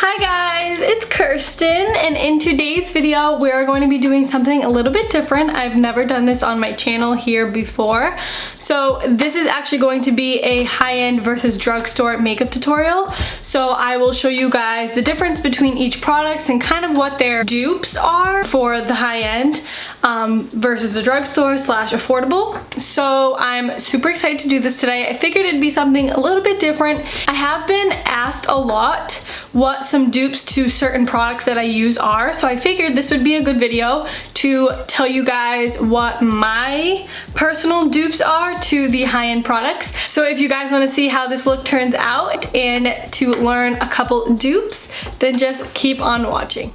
Hi guys, it's Kirsten, and in today's video we are going to be doing something a little bit different. I've never done this on my channel here before. So this is actually going to be a high-end versus drugstore makeup tutorial. So I will show you guys the difference between each products and kind of what their dupes are for the high-end versus the drugstore slash affordable. So I'm super excited to do this today. I figured it'd be something a little bit different. I have been asked a lot what some dupes to certain products that I use are, so I figured this would be a good video to tell you guys what my personal dupes are to the high-end products. So if you guys want to see how this look turns out and to learn a couple dupes, then just keep on watching.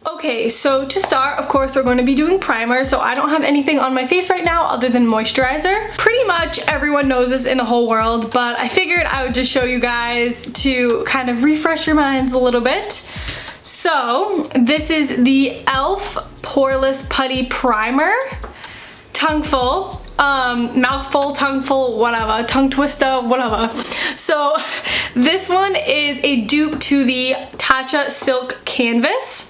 Okay, so to start, of course, we're going to be doing primer. So I don't have anything on my face right now other than moisturizer. Pretty much everyone knows this in the whole world, but I figured I would just show you guys to kind of refresh your minds a little bit. So this is the e.l.f. Poreless Putty Primer. Tongueful. Mouthful, tongueful, whatever, tongue twister, whatever. So this one is a dupe to the Tatcha Silk Canvas.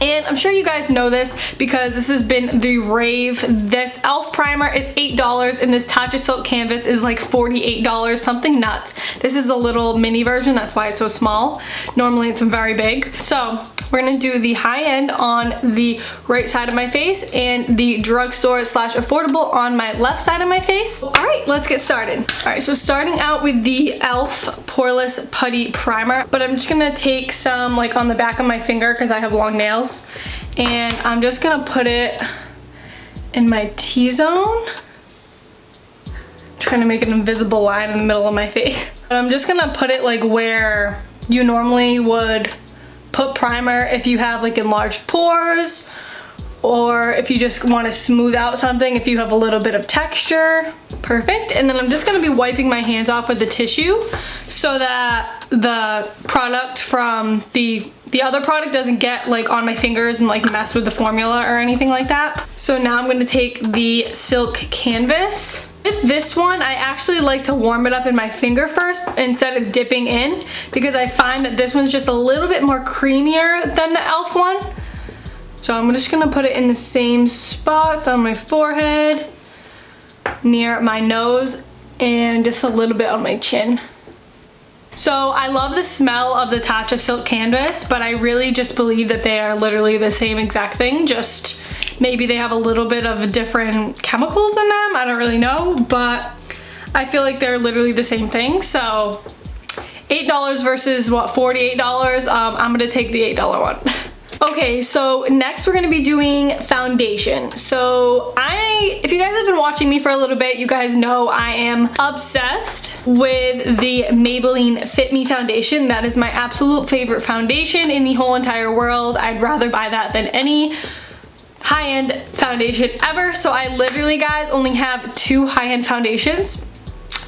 And I'm sure you guys know this because this has been the rave. This e.l.f. primer is $8 and this Tatcha Silk Canvas is like $48, something nuts. This is the little mini version, that's why it's so small. Normally it's very big. So we're gonna do the high end on the right side of my face and the drugstore slash affordable on my left side of my face. All right, let's get started. All right, so starting out with the e.l.f. Poreless Putty Primer, but I'm just gonna take some like on the back of my finger because I have long nails. And I'm just gonna put it in my T-zone. Trying to make an invisible line in the middle of my face. But I'm just gonna put it like where you normally would put primer if you have like enlarged pores, or if you just want to smooth out something, if you have a little bit of texture. Perfect. And then I'm just going to be wiping my hands off with the tissue so that the product from the other product doesn't get like on my fingers and like mess with the formula or anything like that. So now I'm going to take the silk canvas. With this one, I actually like to warm it up in my finger first instead of dipping in, because I find that this one's just a little bit more creamier than the e.l.f. one. So I'm just gonna put it in the same spots on my forehead, near my nose, and just a little bit on my chin. So I love the smell of the Tatcha Silk Canvas, but I really just believe that they are literally the same exact thing, just maybe they have a little bit of different chemicals in them. I don't really know, but I feel like they're literally the same thing. So $8 versus what, $48? I'm gonna take the $8 one. Okay, so next we're gonna be doing foundation. So if you guys have been watching me for a little bit, you guys know I am obsessed with the Maybelline Fit Me foundation. That is my absolute favorite foundation in the whole entire world. I'd rather buy that than any high-end foundation ever. So I literally, guys, only have 2 high-end foundations.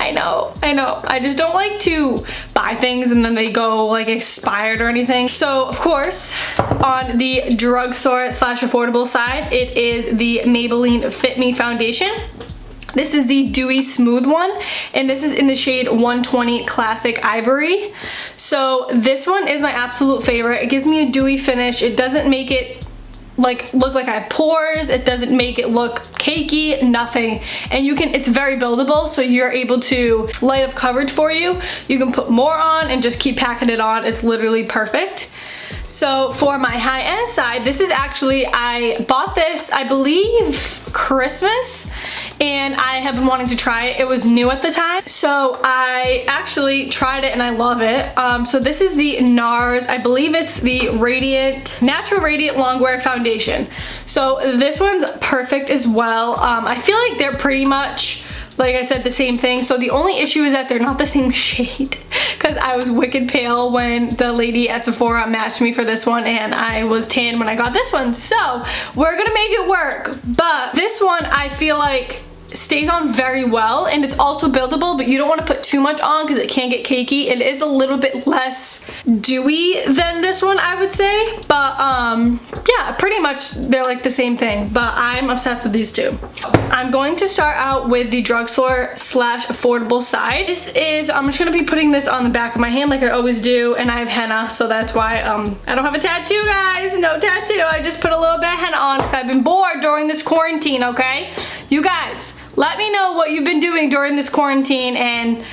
I know. I just don't like to buy things and then they go like expired or anything. So of course, on the drugstore slash affordable side, it is the Maybelline Fit Me foundation. This is the Dewy Smooth one, and this is in the shade 120 Classic Ivory. So this one is my absolute favorite. It gives me a dewy finish. It doesn't make it like look like I have pores. It doesn't make it look cakey, nothing. And it's very buildable, so you're able to light up coverage for you. You can put more on and just keep packing it on. It's literally perfect. So for my high-end side, this is actually, I bought this, I believe, Christmas, and I have been wanting to try it. It was new at the time, so I actually tried it and I love it. So this is the NARS, I believe it's the Natural Radiant Longwear Foundation. So this one's perfect as well. I feel like they're pretty much, like I said, the same thing. So the only issue is that they're not the same shade, because I was wicked pale when the lady at Sephora matched me for this one, and I was tan when I got this one. So we're gonna make it work. But this one, I feel like stays on very well, and it's also buildable, but you don't want to put too much on because it can get cakey. It is a little bit less dewy than this one, I would say, but yeah, pretty much they're like the same thing, but I'm obsessed with these two. I'm going to start out with the drugstore slash affordable side. This is, I'm just gonna be putting this on the back of my hand like I always do, and I have henna, so that's why I don't have a tattoo, guys. No tattoo. I just put a little bit of henna on because I've been bored during this quarantine, okay? You guys, let me know what you've been doing during this quarantine and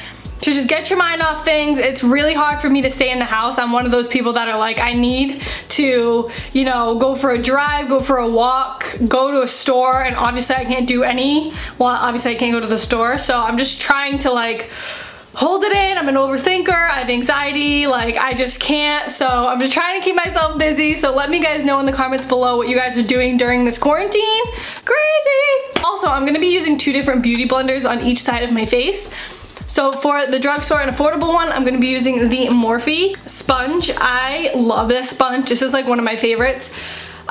to just get your mind off things. It's really hard for me to stay in the house. I'm one of those people that are like, I need to, you know, go for a drive, go for a walk, go to a store, and obviously I can't do any. Well, obviously I can't go to the store, so I'm just trying to like hold it in. I'm an overthinker, I have anxiety, like I just can't, so I'm just trying to keep myself busy. So let me guys know in the comments below what you guys are doing during this quarantine. Crazy! Also, I'm gonna be using 2 different beauty blenders on each side of my face. So for the drugstore and affordable one, I'm gonna be using the Morphe sponge. I love this sponge. This is like one of my favorites.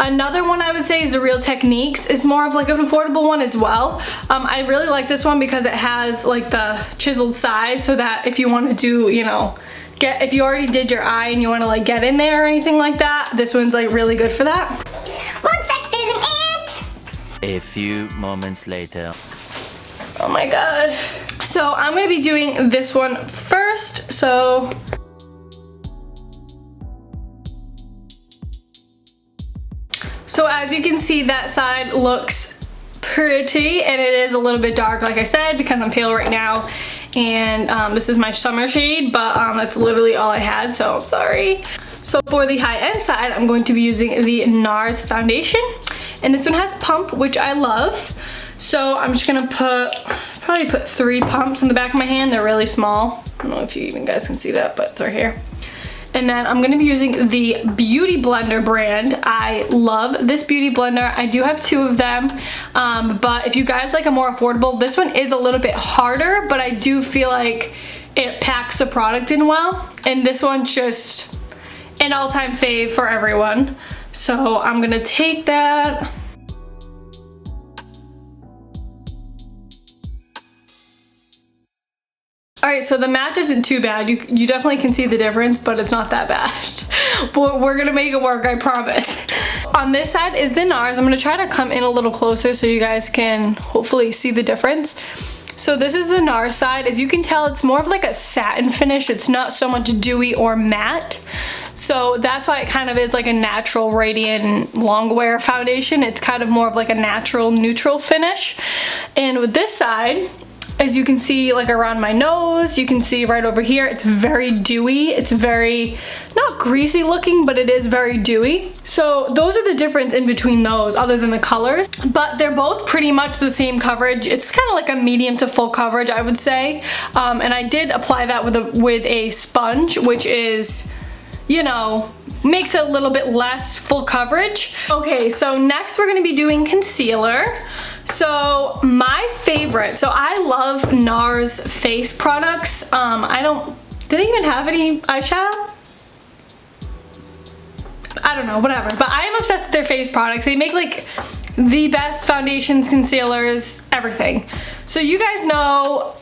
Another one I would say is the Real Techniques. It's more of like an affordable one as well. I really like this one because it has like the chiseled side, so that if you want to do, you know, if you already did your eye and you want to like get in there or anything like that, this one's like really good for that. One sec, there's an ant! A few moments later. Oh my god. So I'm gonna be doing this one first. So as you can see, that side looks pretty, and it is a little bit dark, like I said, because I'm pale right now. And this is my summer shade, but that's literally all I had, so I'm sorry. So for the high-end side, I'm going to be using the NARS foundation. And this one has a pump, which I love. So I'm just gonna probably put 3 pumps in the back of my hand. They're really small. I don't know if you even guys can see that, but it's right here. And then I'm gonna be using the Beauty Blender brand. I love this beauty blender. I do have 2 of them, but if you guys like a more affordable, this one is a little bit harder, but I do feel like it packs the product in well. And this one's just an all-time fave for everyone. So I'm gonna take that. Alright, so the match isn't too bad. You definitely can see the difference, but it's not that bad. But we're gonna make it work, I promise. On this side is the NARS. I'm gonna try to come in a little closer so you guys can hopefully see the difference. So this is the NARS side. As you can tell, it's more of like a satin finish. It's not so much dewy or matte. So that's why it kind of is like a natural radiant long wear foundation. It's kind of more of like a natural neutral finish. And with this side, as you can see, like around my nose, you can see right over here, it's very dewy. It's very, not greasy looking, but it is very dewy. So those are the difference in between those, other than the colors. But they're both pretty much the same coverage. It's kind of like a medium to full coverage, I would say. And I did apply that with a sponge, which is, you know, makes it a little bit less full coverage. Okay, so next we're gonna be doing concealer. So my favorite, so I love NARS face products. Do they even have any eyeshadow? I don't know, whatever. But I am obsessed with their face products. They make like the best foundations, concealers, everything. So you guys know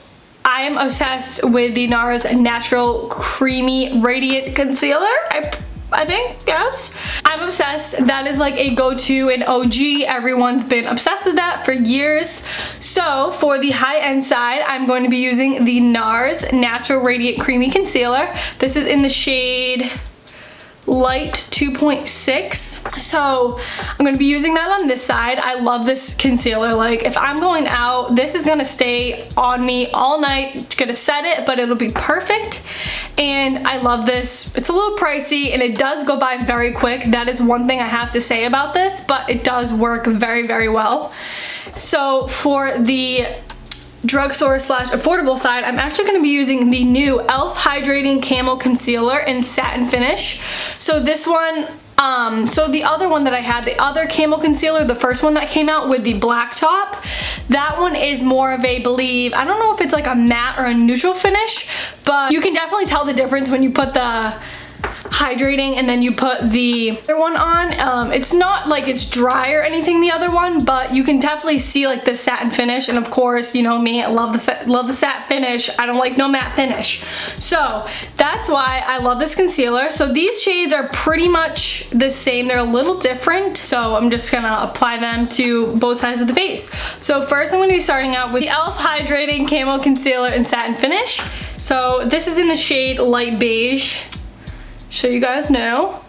I am obsessed with the NARS Natural Creamy Radiant Concealer. I think, yes. I'm obsessed. That is like a go-to and OG. Everyone's been obsessed with that for years. So for the high-end side, I'm going to be using the NARS Natural Radiant Creamy Concealer. This is in the shade Light 2.6. So I'm going to be using that on this side. I love this concealer. Like if I'm going out, this is going to stay on me all night. It's going to set it, but it'll be perfect. And I love this. It's a little pricey and it does go by very quick. That is one thing I have to say about this, but it does work very, very well. So for the drugstore slash affordable side, I'm actually going to be using the new e.l.f. Hydrating Camo Concealer in satin finish. So this one, so the other one that I had, the other camo concealer, the first one that came out with the black top, that one is more of a, I don't know if it's like a matte or a neutral finish, but you can definitely tell the difference when you put the hydrating, and then you put the other one on. It's not like it's dry or anything, the other one, but you can definitely see like the satin finish. And of course, you know me, I love the satin finish. I don't like no matte finish. So that's why I love this concealer. So these shades are pretty much the same. They're a little different. So I'm just gonna apply them to both sides of the face. So first I'm gonna be starting out with the e.l.f. Hydrating Camo Concealer in Satin Finish. So this is in the shade Light Beige, so you guys know.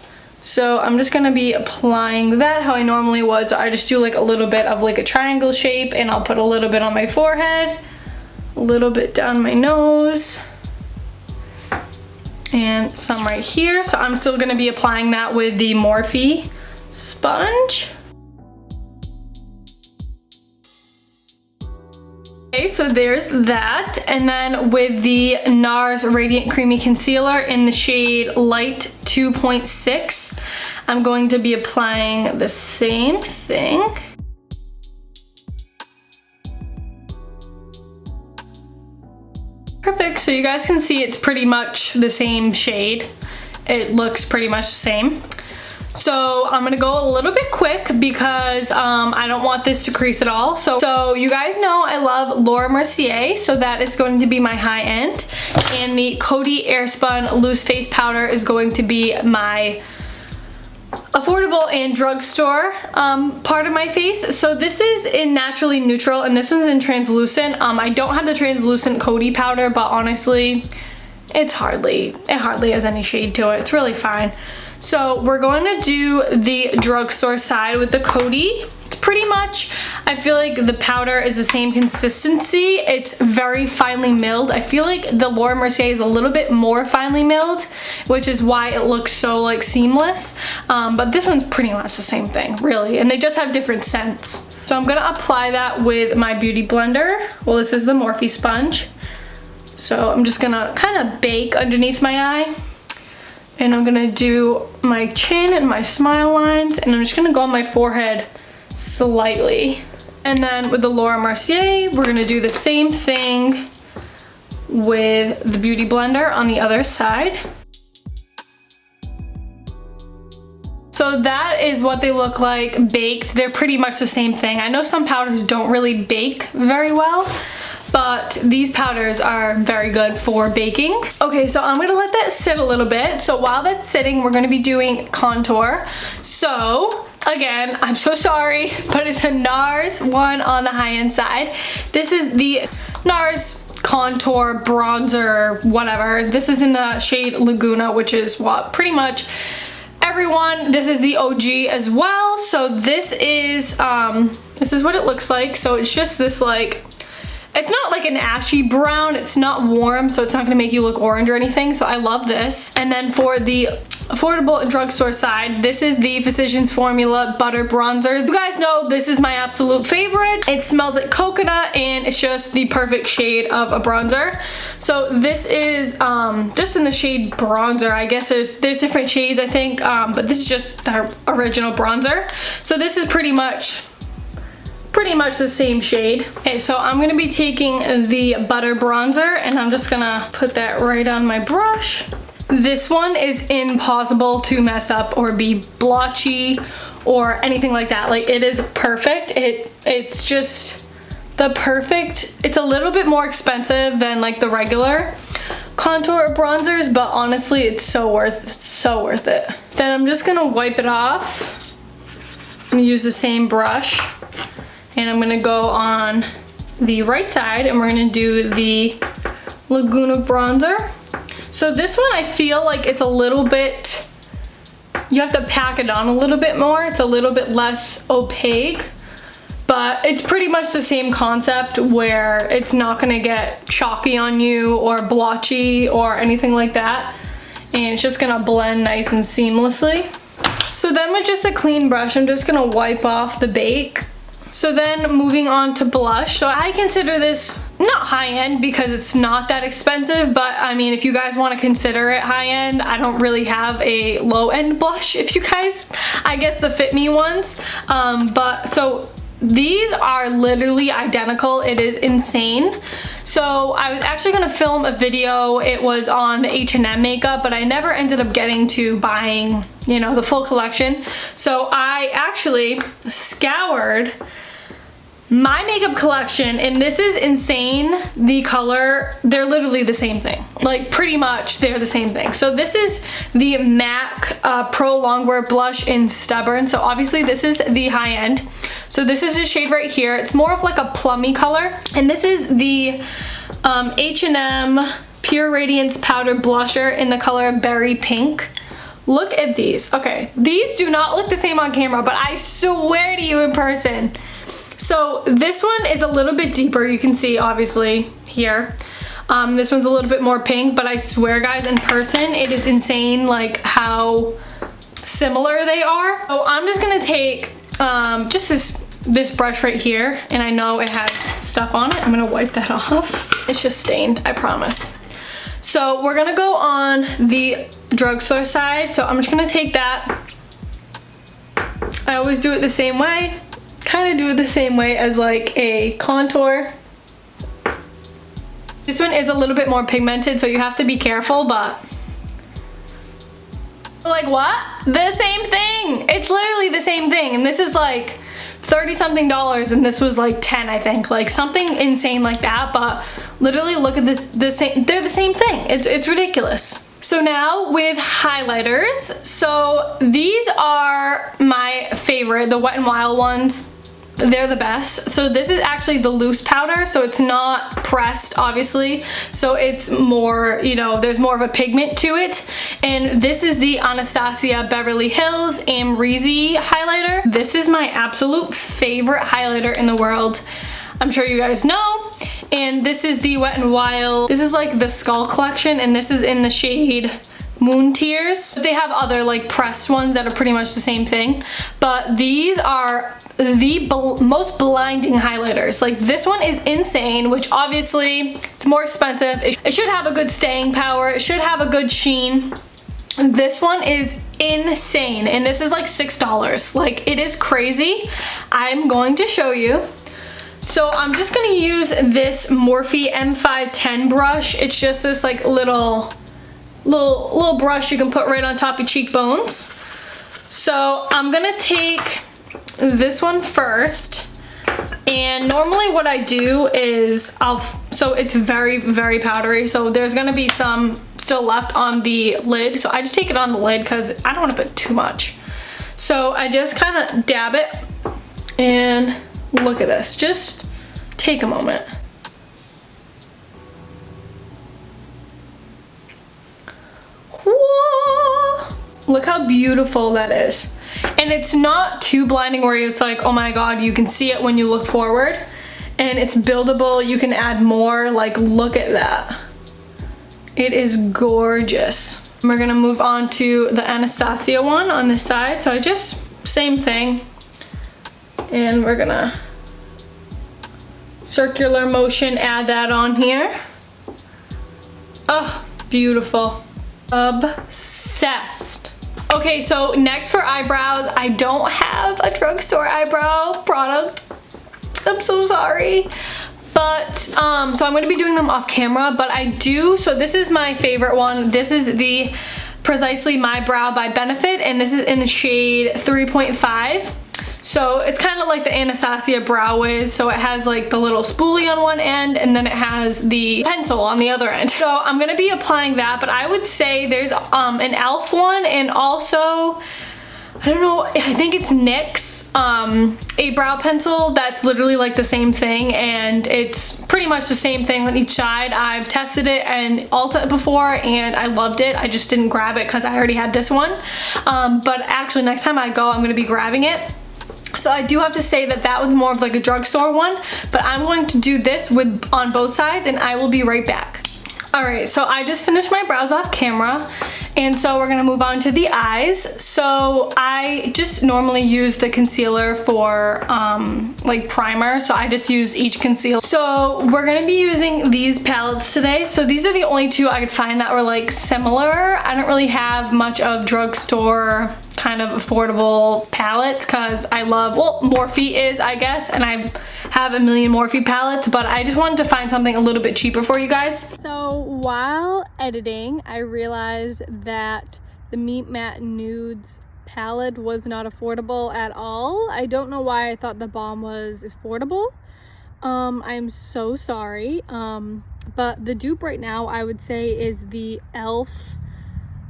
So I'm just gonna be applying that how I normally would. So I just do like a little bit of like a triangle shape, and I'll put a little bit on my forehead, a little bit down my nose, and some right here. So I'm still gonna be applying that with the Morphe sponge. Okay, so there's that. And then with the NARS Radiant Creamy Concealer in the shade Light 2.6, I'm going to be applying the same thing. Perfect, so you guys can see it's pretty much the same shade. It looks pretty much the same. So I'm gonna go a little bit quick because I don't want this to crease at all. So you guys know I love Laura Mercier, so that is going to be my high end. And the Coty Airspun Loose Face Powder is going to be my affordable and drugstore part of my face. So this is in Naturally Neutral, and this one's in translucent. I don't have the translucent Coty powder, but honestly, it hardly has any shade to it. It's really fine. So we're going to do the drugstore side with the Coty. It's pretty much, I feel like the powder is the same consistency. It's very finely milled. I feel like the Laura Mercier is a little bit more finely milled, which is why it looks so like seamless. But this one's pretty much the same thing, really. And they just have different scents. So I'm gonna apply that with my Beauty Blender. Well, this is the Morphe sponge. So I'm just gonna kind of bake underneath my eye. And I'm gonna do my chin and my smile lines, and I'm just gonna go on my forehead slightly. And then with the Laura Mercier, we're gonna do the same thing with the Beauty Blender on the other side. So that is what they look like baked. They're pretty much the same thing. I know some powders don't really bake very well, but these powders are very good for baking. Okay, so I'm gonna let that sit a little bit. So while that's sitting, we're gonna be doing contour. So again, I'm so sorry, but it's a NARS one on the high-end side. This is the NARS contour bronzer, whatever. This is in the shade Laguna, which is what pretty much everyone, this is the OG as well. So this is what it looks like. So it's just this like, it's not like an ashy brown, it's not warm, so it's not gonna make you look orange or anything, so I love this. And then for the affordable drugstore side, this is the Physicians Formula Butter Bronzer. You guys know this is my absolute favorite. It smells like coconut, and it's just the perfect shade of a bronzer. So this is just in the shade bronzer. I guess there's different shades, I think, but this is just the original bronzer. So this is pretty much the same shade. Okay, so I'm gonna be taking the butter bronzer, and I'm just gonna put that right on my brush. This one is impossible to mess up or be blotchy or anything like that. Like, it is perfect. It's just the perfect. It's a little bit more expensive than like the regular contour bronzers, but honestly, it's so worth it. Then I'm just gonna wipe it off. I'm gonna use the same brush. And I'm gonna go on the right side, and we're gonna do the Laguna bronzer. So this one, I feel like it's a little bit, you have to pack it on a little bit more. It's a little bit less opaque, but it's pretty much the same concept where it's not gonna get chalky on you or blotchy or anything like that. And it's just gonna blend nice and seamlessly. So then with just a clean brush, I'm just gonna wipe off the bake. So then moving on to blush. So I consider this not high-end because it's not that expensive, but I mean, if you guys want to consider it high-end, I don't really have a low-end blush. If you guys, I guess the Fit Me ones. But so these are literally identical. It is insane. So So I was actually gonna film a video. It was on the H&M makeup, but I never ended up getting to buying, you know, the full collection. So I actually scoured my makeup collection, and this is insane. The color, they're literally the same thing. Like, pretty much they're the same thing. So this is the MAC Pro Longwear Blush in Stubborn. So obviously this is the high end. So this is the shade right here. It's more of like a plummy color. And this is the H&M Pure Radiance Powder Blusher in the color Berry Pink. Look at these. Okay, these do not look the same on camera, but I swear to you in person. So this one is a little bit deeper, you can see obviously here. This one's a little bit more pink, but I swear guys, in person it is insane like how similar they are. So I'm just gonna take just this brush right here, and I know it has stuff on it. I'm gonna wipe that off. It's just stained, I promise. So we're gonna go on the drugstore side. So I'm just gonna take that. I always do it the same way. Kind of do it the same way as like a contour. This one is a little bit more pigmented, so you have to be careful, but like what? The same thing. It's literally the same thing, and this is like 30 something dollars, and this was like 10, I think, like something insane like that. But literally look at this, they're the same thing. It's ridiculous. So now with highlighters, so these are my favorite, the Wet n Wild ones. They're the best. So this is actually the loose powder, so it's not pressed obviously, so it's more, you know, there's more of a pigment to it. And this is the Anastasia Beverly Hills Amrezy highlighter. This is my absolute favorite highlighter in the world, I'm sure you guys know. And this is the Wet n Wild, this is like the Skull collection, and this is in the shade Moon Tears. They have other like pressed ones that are pretty much the same thing, but these are the most blinding highlighters. Like, this one is insane, which obviously it's more expensive. It should have a good staying power. It should have a good sheen. This one is insane, and this is like $6. Like, it is crazy. I'm going to show you. So I'm just gonna use this Morphe M510 brush. It's just this like little brush you can put right on top of cheekbones. So I'm gonna take this one first, and normally what I do is so it's very, very powdery, so there's gonna be some still left on the lid, so I just take it on the lid because I don't want to put too much. So I just kind of dab it, and look at this. Just take a moment. Whoa! Look how beautiful that is. And it's not too blinding where it's like, oh my god, you can see it when you look forward. And it's buildable, you can add more. Like, look at that. It is gorgeous. We're gonna move on to the Anastasia one on this side. So I just, same thing. And we're gonna circular motion add that on here. Oh, beautiful. Obsessed. Okay, so next for eyebrows, I don't have a drugstore eyebrow product. I'm so sorry. But, so I'm gonna be doing them off camera, but I do, so this is my favorite one. This is the Precisely My Brow by Benefit, and this is in the shade 3.5. So it's kind of like the Anastasia Brow Wiz. So it has like the little spoolie on one end, and then it has the pencil on the other end. So I'm gonna be applying that, but I would say there's an e.l.f. one, and also, I don't know, I think it's NYX, a brow pencil that's literally like the same thing, and it's pretty much the same thing on each side. I've tested it in Ulta before, and I loved it. I just didn't grab it because I already had this one. But actually next time I go, I'm gonna be grabbing it. So I do have to say that that was more of like a drugstore one, but I'm going to do this on both sides, and I will be right back. Alright, so I just finished my brows off camera, And so we're gonna move on to the eyes. So I just normally use the concealer for like primer. So I just use each concealer. So we're gonna be using these palettes today. So these are the only two I could find that were like similar. I don't really have much of drugstore kind of affordable palettes because I love, well, Morphe is, I guess, and I have a million Morphe palettes, but I just wanted to find something a little bit cheaper for you guys. So while editing, I realized that the Meet Matte Nudes palette was not affordable at all. I don't know why I thought the Balm was affordable. I'm so sorry. But the dupe right now, I would say, is the e.l.f.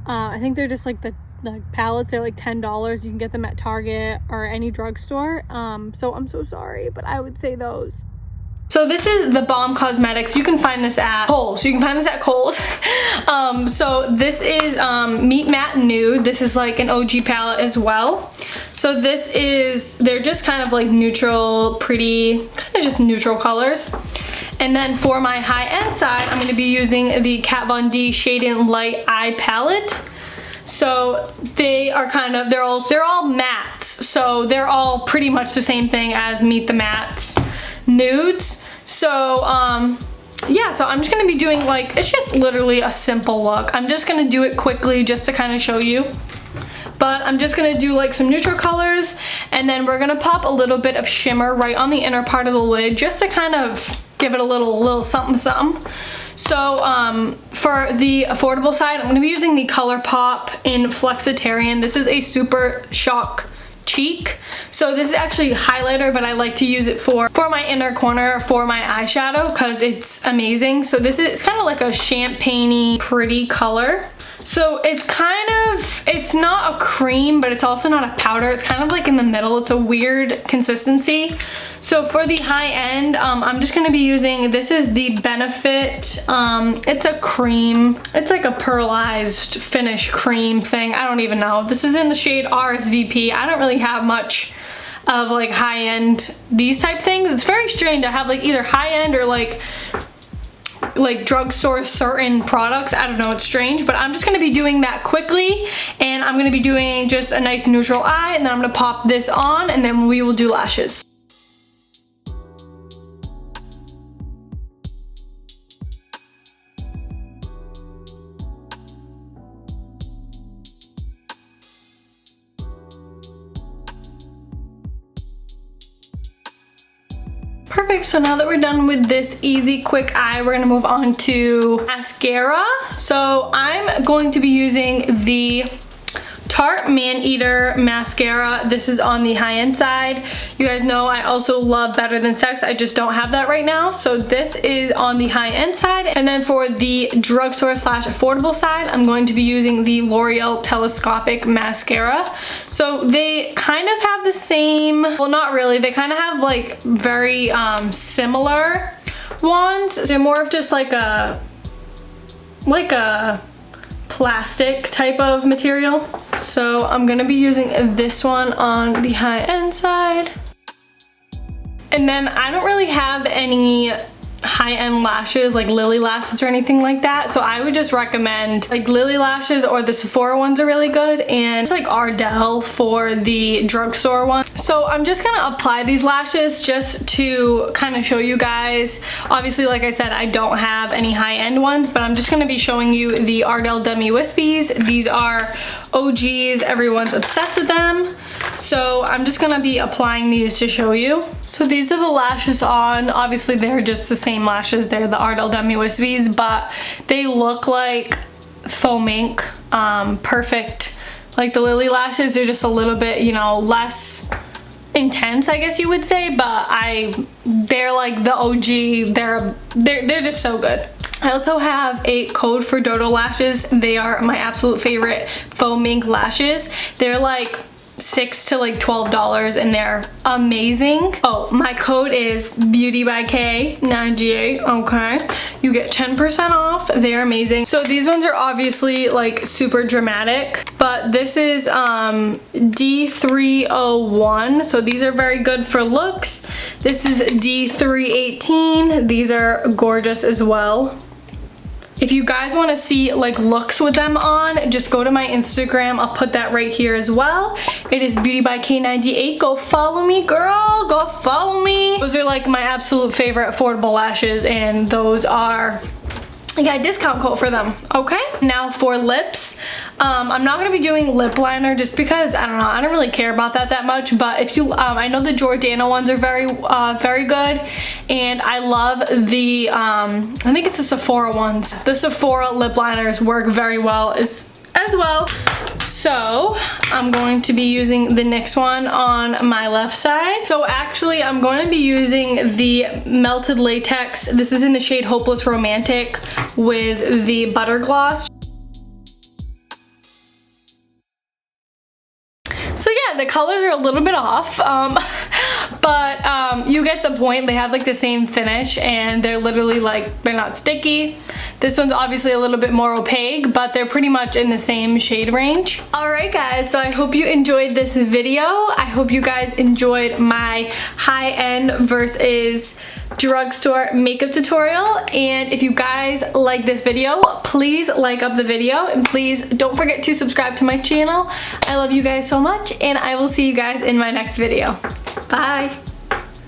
I think they're just like the palettes. They're like $10. You can get them at Target or any drugstore. So I'm so sorry, but I would say those. So this is the Balm Cosmetics. You can find this at Kohl's. You can find this at Kohl's. So this is Meet Matte Nude. This is like an OG palette as well. So this is, they're just kind of like neutral, pretty, kind of just neutral colors. And then for my high-end side, I'm going to be using the Kat Von D Shade in Light Eye Palette. So they are kind of, they're all mattes. So they're all pretty much the same thing as Meet the Mattes Nudes. So yeah, so I'm just gonna be doing like, it's just literally a simple look. I'm just gonna do it quickly just to kind of show you. But I'm just gonna do like some neutral colors, and then we're gonna pop a little bit of shimmer right on the inner part of the lid just to kind of give it a little something something. So for the affordable side, I'm going to be using the ColourPop in Flexitarian. This is a Super Shock Cheek. So this is actually highlighter, but I like to use it for my inner corner for my eyeshadow because it's amazing. So this is, it's kind of like a champagne-y pretty color. So it's kind of, it's not a cream, but it's also not a powder. It's kind of like in the middle. It's a weird consistency. So for the high end, I'm just gonna be using, this is the Benefit, it's a cream. It's like a pearlized finish cream thing. I don't even know. This is in the shade RSVP. I don't really have much of like high end, these type things. It's very strange to have like either high end or like drugstore certain products. I don't know, it's strange, but I'm just gonna be doing that quickly, and I'm gonna be doing just a nice neutral eye, and then I'm gonna pop this on, and then we will do lashes. Perfect, so now that we're done with this easy quick eye, we're gonna move on to mascara. So I'm going to be using the Tarte Maneater mascara. This is on the high-end side. You guys know I also love Better Than Sex. I just don't have that right now. So this is on the high-end side. And then for the drugstore slash affordable side, I'm going to be using the L'Oreal Telescopic mascara. So they kind of have the same, well, not really. They kind of have like very similar ones. They're more of just like a plastic type of material. So I'm gonna be using this one on the high-end side. And then I don't really have any high-end lashes like Lily lashes or anything like that, so I would just recommend like Lily lashes, or the Sephora ones are really good, and it's like Ardell for the drugstore one. So I'm just gonna apply these lashes just to kind of show you guys. Obviously, like I said, I don't have any high-end ones, but I'm just gonna be showing you the Ardell Demi Wispies. These are OGs, everyone's obsessed with them. So I'm just gonna be applying these to show you. So these are the lashes on. Obviously they're just the same lashes. They're the Ardell Demi Wispies, but they look like faux ink. Perfect. Like the Lily lashes, they're just a little bit, you know, less intense, I guess you would say, but they're like the OG. They're just so good. I also have a code for Dodo lashes. They are my absolute favorite faux mink lashes. They're like $6 to like $12 and they're amazing. Oh, my code is BeautyByKay 98. Okay, you get 10% off. They're amazing. So these ones are obviously like super dramatic, but this is D301, so these are very good for looks. This is D318. These are gorgeous as well. If you guys want to see like looks with them on, just go to my Instagram. I'll put that right here as well. It is BeautyByKay98. Go follow me, girl. Go follow me. Those are like my absolute favorite affordable lashes, and those are, I got a discount code for them, okay? Now for lips, I'm not gonna be doing lip liner just because, I don't know, I don't really care about that much, but if you, I know the Jordana ones are very good, and I love the, I think it's the Sephora ones. The Sephora lip liners work very well as well. So I'm going to be using the NYX one on my left side. So actually I'm going to be using the Melted Latex. This is in the shade Hopeless Romantic with the Butter Gloss. So yeah, the colors are a little bit off, but you get the point. They have like the same finish, and they're literally like, they're not sticky. This one's obviously a little bit more opaque, but they're pretty much in the same shade range. Alright guys, so I hope you enjoyed this video. I hope you guys enjoyed my high-end versus drugstore makeup tutorial, and if you guys like this video, please like up the video, and please don't forget to subscribe to my channel. I love you guys so much, and I will see you guys in my next video. Bye!